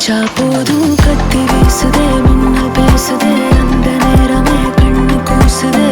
நினைச்சா போதும் கத்தி வீசுதே மின்னல் பேசுதே அந்த நேரமே கண்ணு கூசுதே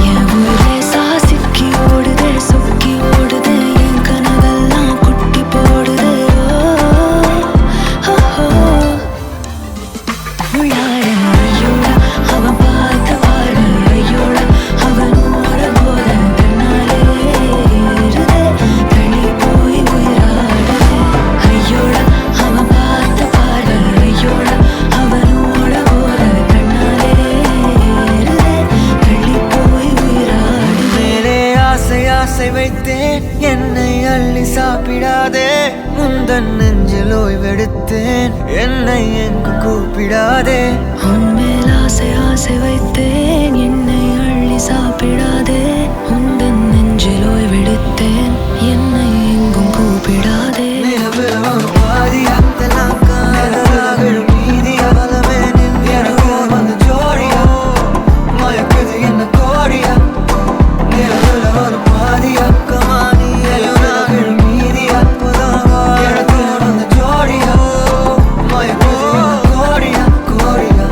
என் ஊரே சாசிக்கி ஓடுதே சொக்கி ஓடுதே என் கனவெல்லாம் குட்டி போடுதே உள்ளார ஐயோட அவன் பார்த்த பார்வை ஐயோட அவனோட போல தன்னாலே ஏறுதே தள்ளி போய் உயிராடுதே ஐயோட அவன் பார்த்த பார்வை ஐயோட அவனோட போல தன்னாலே ஏறுதே தள்ளி போய் உயிராடுதே மேலே ஆசை ஆசை வைத்தேன் என்னை அள்ளி சாப்பிடாதே முந்தன் நெஞ்சில் ஓய்வெடுத்தேன் என்னை எங்கு கூப்பிடாதே உன்மேல் ஆசை ஆசை வைத்தேன் என்னை அள்ளி சாப்பிடாதே உந்தன் நெஞ்சில் ஓய்வெடுத்தேன் என்னை எங்கும் கூப்பிடாதே நிலவில் ஒரு பாதியா தெல்லாம் காதலாக மீதியா பலமே நின்று எனக்கு வந்து ஜோடியா மயக்குது என்ன கோடியா நிலவில் ஒரு பாதியா கமானியோ நாங்கள் மீதியா புதாவா எனக்கு வந்து ஜோடியா மயக்குது என்ன கோடியா கோடியா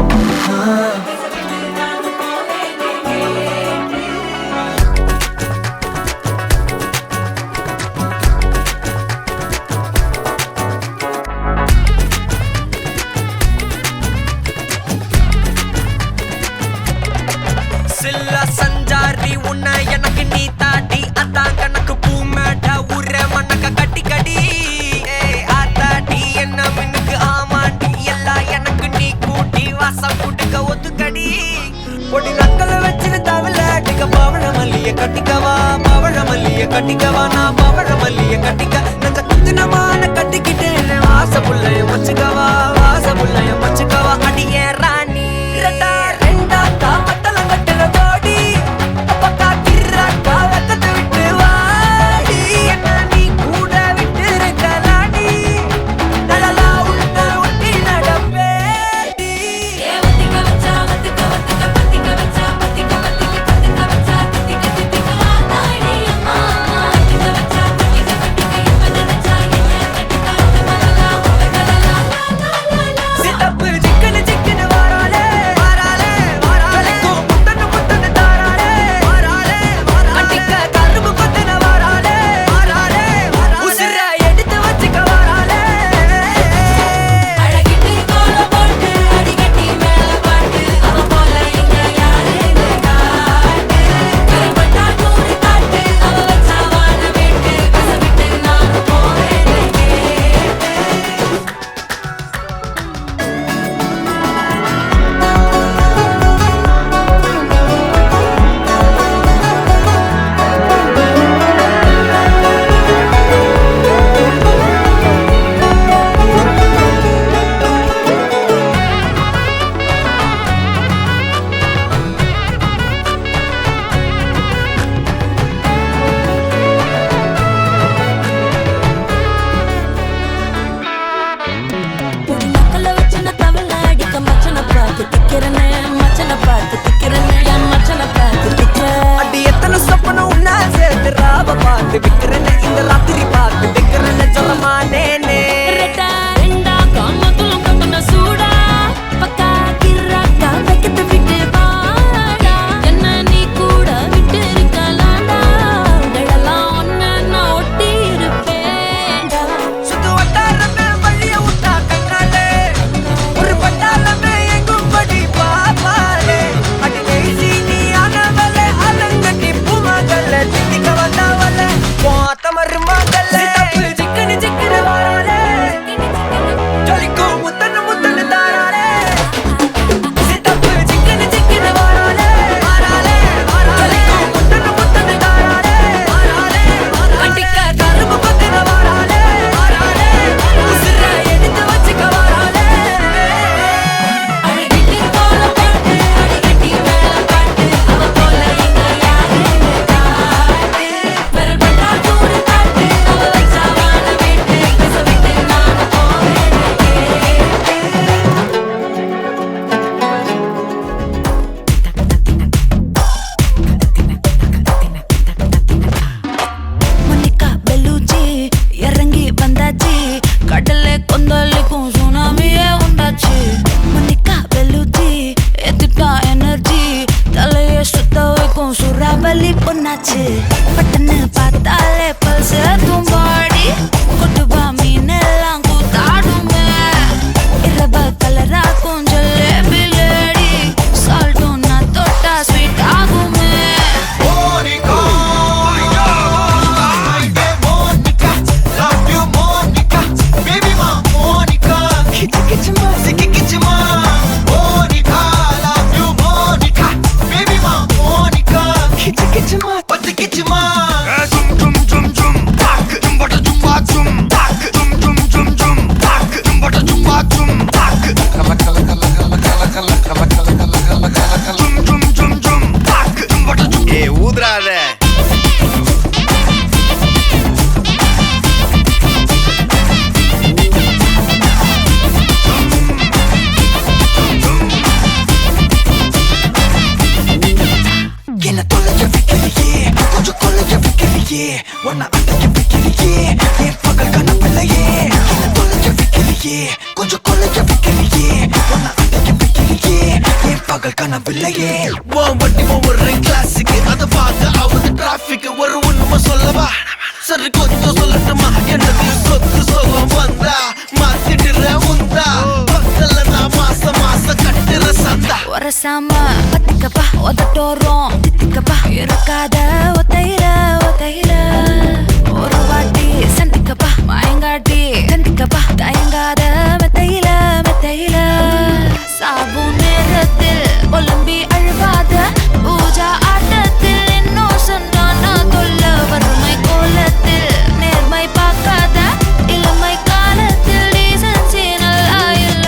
ஆச்சு பட்டன்னு பார்த்தாலே பல்ஸ் தூம்பாடி கொட்டுபா மீன் எல்லாம் கூத்தாடுமே இரவ கலராக்கும் ஜல்லேபி லேடி சால்ட்டும் நான் தொட்டா ஸ்வீட் ஆகுமே ஊதுறாத என்ன தொலைஞ்ச வைக்கிறியே கொஞ்சம் கொலைஞ்ச வைக்கிறியே உன்னை அடைக்க வைக்கிறியே என் பகல் கனவில்லையே என்ன தொலைஞ்ச வைக்கிறியே கொஞ்சம் கொலைஞ்ச வைக்கிறியே உன்னை அடைக்க வைக்கிறியே என் பகல் கனவில்லையே வண்டி ஒவ்வொரு கிளாஸுக்கு அதை பார்த்து ஆகுது டிராபிக் ஒரு உண்மை சொல்லவா சரி கொஞ்சம் சொல்லட்டுமா என்னது சொத்து சொல்லம் வந்தா மாத்திடுற உந்தா பக்கத்துல நான் மாசம் கட்டுற சந்தா ஒரசாம பத்திக்கப்பா ஒதட்டோரம் தித்திக்கப்பா இருக்காத ஒத்தையில ஒத்தையில ஒரு வாட்டி சந்திக்கப்பா மாயங்காட்டி கந்திக்கப்பா தயங்காத மெத்தையில மெத்தையில சாபு நேரத்தில் ஒலிம்பி அழுவாத பூஜா ஆட்டத்தில் இன்னும் சொன்னான தொல்ல வறுமை கோலத்தில் நேர்மை பார்க்காத இளமை காலத்தில் டீசன்சி நல்லா இல்ல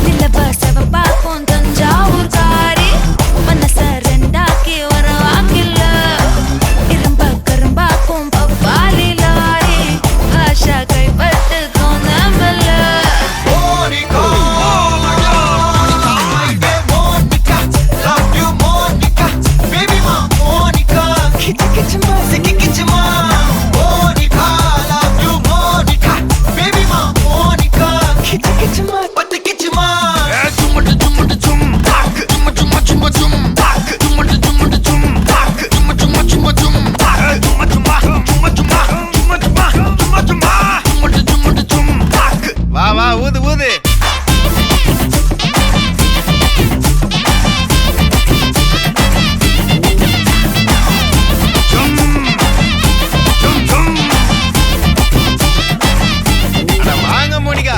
நிலவ செவப்பாக்கும் தஞ்சாவூர் காரி மனச ரெண்டாக்கி வர வாக்கில்ல இரும்ப கரும்பாக்கும் பப்பாளி லாரி ஆஷா கைப்பட்டுக்கும் நம்பல வா வா ஊது ஊது அட வாங்க மோனிகா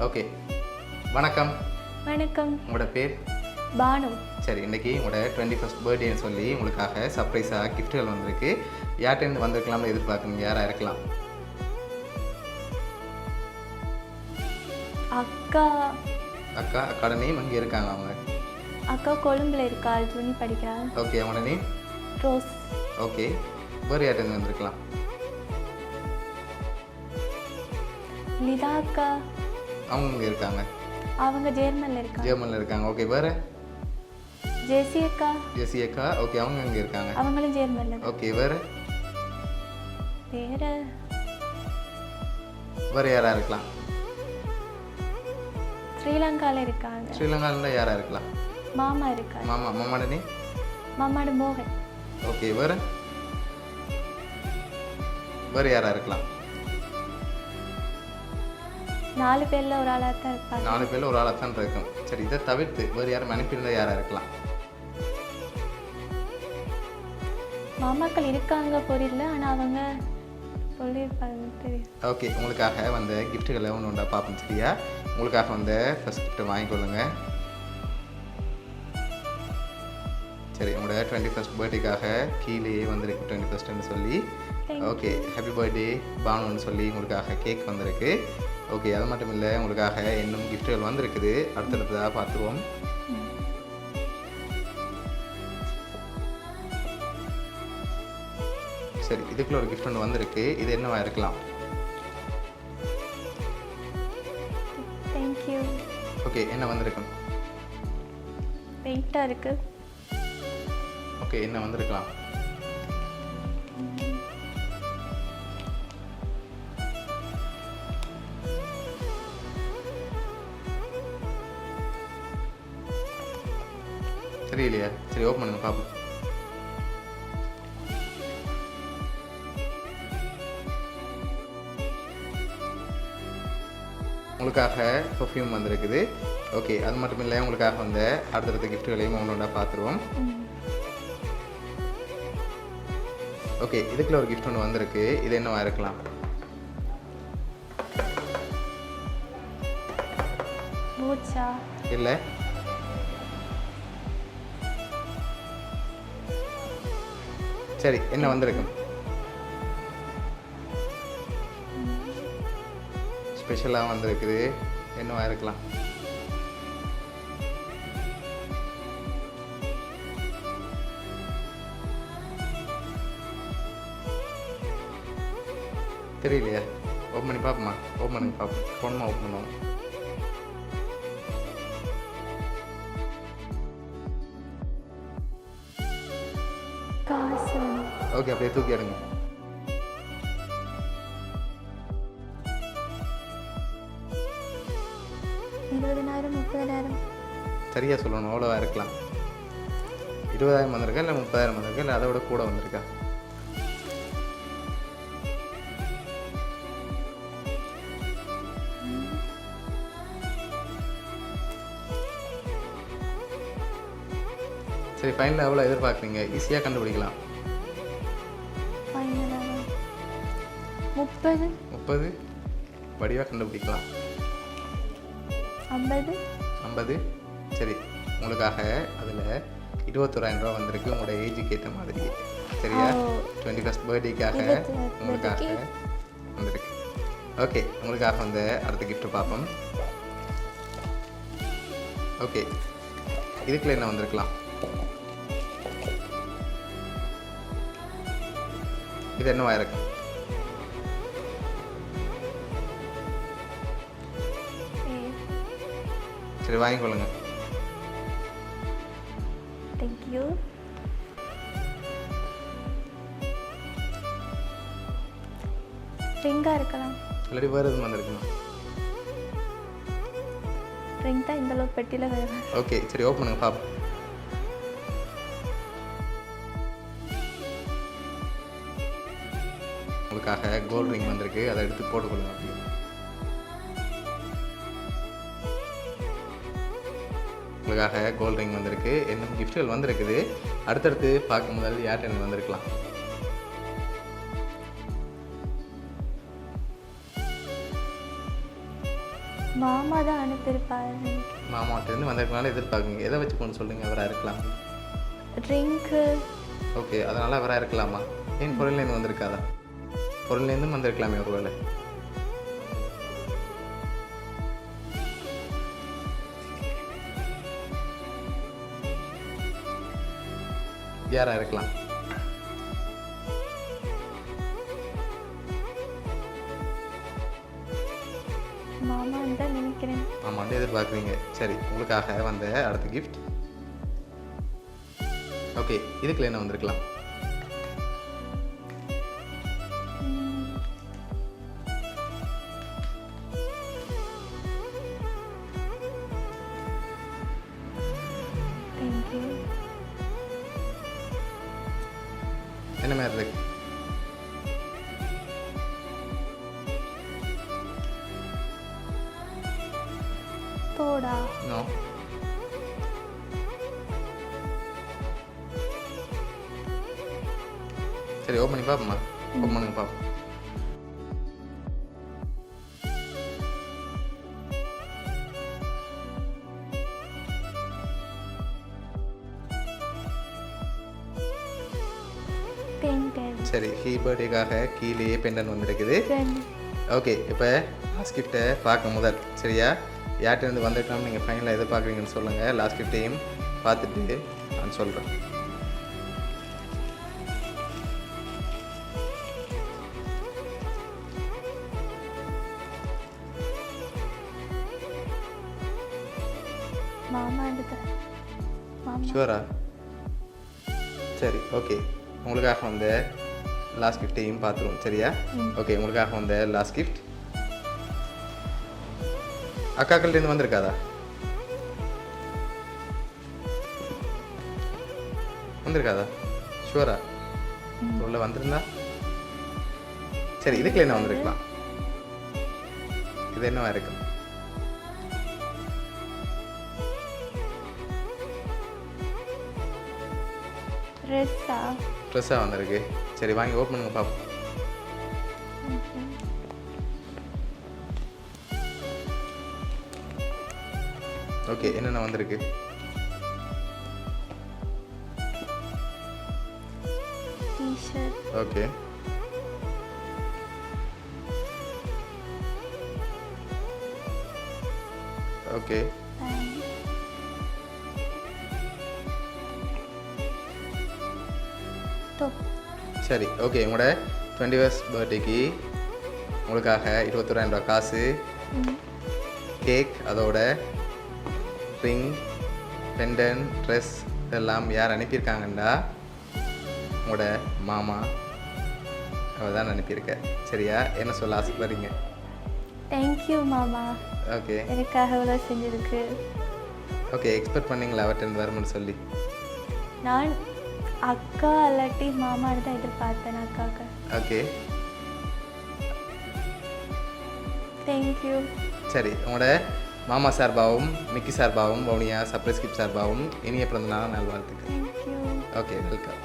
ஓகே வணக்கம் வணக்கம். உங்களோட பேர் பானு. சரி இன்றைக்கி உங்களோட 21st பர்த்டேன்னு சொல்லி உங்களுக்காக சர்ப்ரைஸாக கிஃப்ட்டுகள் வந்திருக்கு யார்கிட்டேருந்து வந்திருக்கலாம்னு எதிர்பார்க்குறீங்க யாராக இருக்கலாம் அக்கா. அக்காவோட நேம் அங்கே இருக்காங்க அவங்க அக்கா கொழும்புல இருக்கா, துணி படிக்கிறா. ஓகே அவங்களோட நேம் ரோஸ். ஓகே வேறு யார்கிட்டேருந்து வந்திருக்கலாம் லிதா அக்கா. அவங்க இங்கே இருக்காங்க அவங்க ஜெர்மனில் இருக்காங்க. ஜெர்மனில் இருக்காங்க ஓகே வேறு ஜெசி அக்கா. ஜெசி அக்கா ஓகே அவங்க இங்கே இருக்காங்க அவங்களும் ஜெர்மனில். ஓகே வேறு வேற வேறு யாராக இருக்கலாம் ஸ்ரீலங்காவில் இருக்காங்க. ஸ்ரீலங்காவில் யாராக இருக்கலாம் மாமா இருக்காங்க. மாமாவோட நேம் மாமாட மோகன். ஓகே வேறு யாராக இருக்கலாம் 4 பேரில் ஒரு ஆளாக தான் இருப்பாங்க. 4 பேரில் ஒரு ஆளாக தான் இருக்கும். சரி இதை தவிர்த்து வேறு யாரும் அனுப்பியிருந்தால் யாராக இருக்கலாம் மாமாக்கள் இருக்காங்க புரியல, ஆனால் அவங்க சொல்லியிருப்பாங்க தெரியும். ஓகே உங்களுக்காக வந்த கிஃப்ட்டுகளை ஒன்று உண்டா பார்ப்போம் சரியா உங்களுக்காக வந்த ஃபஸ்ட் கிஃப்ட்டை வாங்கிக்கொள்ளுங்க சரி உங்களோட 21st பர்த்டேக்காக கீழே வந்திருக்கு 21st சொல்லி ஓகே ஹாப்பி பர்த்டே பானுன்னு சொல்லி உங்களுக்காக கேக் வந்திருக்கு ஓகே அது மட்டும் இல்லை உங்களுக்காக இன்னும் கிஃப்ட்டுகள் வந்திருக்குது அடுத்தடுத்ததாக பார்த்துருவோம் சரி இதுக்குள்ள ஒரு கிஃப்ட் ஒன்று வந்திருக்கு இது என்னவா இருக்கலாம் தேங்க்யூ. ஓகே என்ன வந்திருக்கும் வெயிட்டாக இருக்குது. ஓகே, என்ன வந்திருக்கலாம்? தெரியலையா? சரி, ஓப்பன் பண்ணுங்க பார்ப்போம். உங்களுக்காக பர்ஃப்யூம் வந்திருக்குது. ஓகே, அது மட்டும் இல்லை, உங்களுக்காக வந்த அடுத்தடுத்த கிஃப்ட்டுகளையும் ஒன்றா பார்த்துருவோம். ஓகே, இதுக்குள்ள ஒரு கிஃப்ட் ஒன்று வந்திருக்கு. இது என்னவா இருக்கலாம்? பூச்சா? இல்லை. சரி, என்ன வந்திருக்கும்? ஸ்பெஷலாக வந்திருக்குது. என்னவா இருக்கலாம்? தெரியலையா? ஓப்பன் பண்ணி பார்ப்போமா? ஓப்பன் பண்ணி பார்ப்போம். ஃபோனுமா ஓப்பன் பண்ணுவோம். காசு. ஓகே, அப்படியே தூக்கி எடுங்க. சரியா சொல்லணும், அவ்வளோவா இருக்கலாம். 20,000 வந்திருக்கா இல்லை 30,000 வந்திருக்கா இல்லை அதை விட கூட வந்திருக்கா? சரி, ஃபைனலாக எவ்வளோ எதிர்பார்க்குறீங்க? ஈஸியாக கண்டுபிடிக்கலாம். 30 வடிவாக கண்டுபிடிக்கலாம். 50. சரி, உங்களுக்காக அதில் 21,000 ரூபா வந்திருக்கு, உங்களோட ஏஜுக்கு ஏற்ற மாதிரி. சரியா? 21st பர்த்டேக்காக உங்களுக்காக வந்திருக்கு. ஓகே, உங்களுக்காக வந்து அடுத்த கிஃப்ட் பார்ப்போம். ஓகே, இதுக்குள்ள என்ன வந்திருக்கலாம்? இது என்னவா இருக்கு? சரி, வாங்கிக்கொள்ளுங்க. தேங்க்யூ. ரிங்காக இருக்கலாம். இல்லாட்டி வேறு எதுவும் வந்திருக்குமா? ரிங் தான் இந்த அளவு பெட்டியில் வேறு. ஓகே, சரி, ஓப்பன் பண்ணுங்க பாப்போம். உங்களுக்காக கோல்ட் ரிங் வந்திருக்கு, அதை எடுத்து போட்டுக்கொள்ளுங்க. அப்படி உங்களுக்காக கோல்ட் ரிங் வந்திருக்கு. இன்னும் கிஃப்ட்கள் வந்திருக்குது. அடுத்தடுத்து பார்க்கும் முதல் யார்கிட்ட வந்திருக்கலாம்? மாமா தான் அனுப்பியிருப்பாரு. மாமாட்டிருந்து வந்திருக்கனால எதிர்பார்க்குங்க. எதை வச்சு கொண்டு சொல்லுங்க, அவராக இருக்கலாம். ட்ரிங்க்கு. ஓகே, அதனால் அவராக இருக்கலாமா? ஏன் பொருள்லேருந்து வந்திருக்காதா? பொருள்லேருந்தும் வந்திருக்கலாமே ஒரு வேளை. யாராக இருக்கலாம்? மாமா தான் நினைக்கிறேன். ஆமாம், வந்து எதிர்பார்க்குறீங்க. சரி, உங்களுக்காக வந்த அடுத்த கிஃப்ட். ஓகே, இதுக்குள்ள என்ன வந்திருக்கலாம்? தேங்க்யூ. என்ன மாதிரி இருக்கு? தோடா? நோ. சரி, ஓப்பன் பண்ணி பார்ப்போமா? ஓப்பன் பண்ணுங்க பார்ப்போம். சரி, ஹீ பர்த்டேக்காக கீழேயே பெண்டன் வந்திருக்குது. ஓகே, இப்போ லாஸ்ட் கிஃப்ட்டை பார்க்க முதல். சரியா? யார்கிட்டருந்து வந்திருக்கோம் நீங்கள் ஃபைனலாக எதை பார்க்குறீங்கன்னு சொல்லுங்கள். லாஸ்ட் கிஃப்ட்டையும் பார்த்துட்டு நான் சொல்கிறேன். மாமா எடுத்த ஷுவரா? சரி ஓகே, உங்களுக்காக வந்த லாஸ்ட் கிஃப்டையும் பார்த்துருவோம் சரியா? ஓகே, உங்களுக்காக வந்த லாஸ்ட் கிஃப்ட் அக்காக்கள்டேருந்து வந்திருக்காதா? வந்திருக்காதா? ஷுவரா? உள்ள வந்திருந்தா சரி, இதுக்குள்ள என்ன வந்திருக்கலாம்? இது என்னவா இருக்கும்? ட்ரெஸ்ஸாக வந்திருக்கு. சரி வாங்கி ஓப்பன் பண்ணுங்க பாப்போம். ஓகே, என்னென்ன வந்திருக்கு? T-shirt, okay, okay, pant, top. சரி ஓகே. உங்களோட 21st பர்த்டேக்கு உங்களுக்காக 21,000 ரூபா காசு, கேக், அதோட ரிங், பெண்டன், ட்ரெஸ் இதெல்லாம் யார் அனுப்பியிருக்காங்கண்டா உங்களோட மாமா அவள் தான் அனுப்பியிருக்க. சரியா? என்ன சொல்ல ஆசைப்படுறீங்க? தேங்க்யூ மாமா, ஓகே எனக்காக இவ்வளோ செஞ்சதுக்கு. ஓகே, எக்ஸ்பெக்ட் பண்ணீங்களா அவர்கிட்ட வரும்னு சொல்லி? நான் அக்கா இல்லாட்டி மாமான்னு தான் எதிர்பார்த்தேன் அக்காவுக்கு. Okay thank you. சரி, உங்களோட மாமா சார்பாகவும் மிக்கி சார்பாகவும் வவுனியா சர்ப்ரைஸ் கிஃப்ட் சார்பாகவும் இனிய பிறந்தநாள் நல்வாழ்த்துக்கள். தேங்க்யூ. Okay, welcome.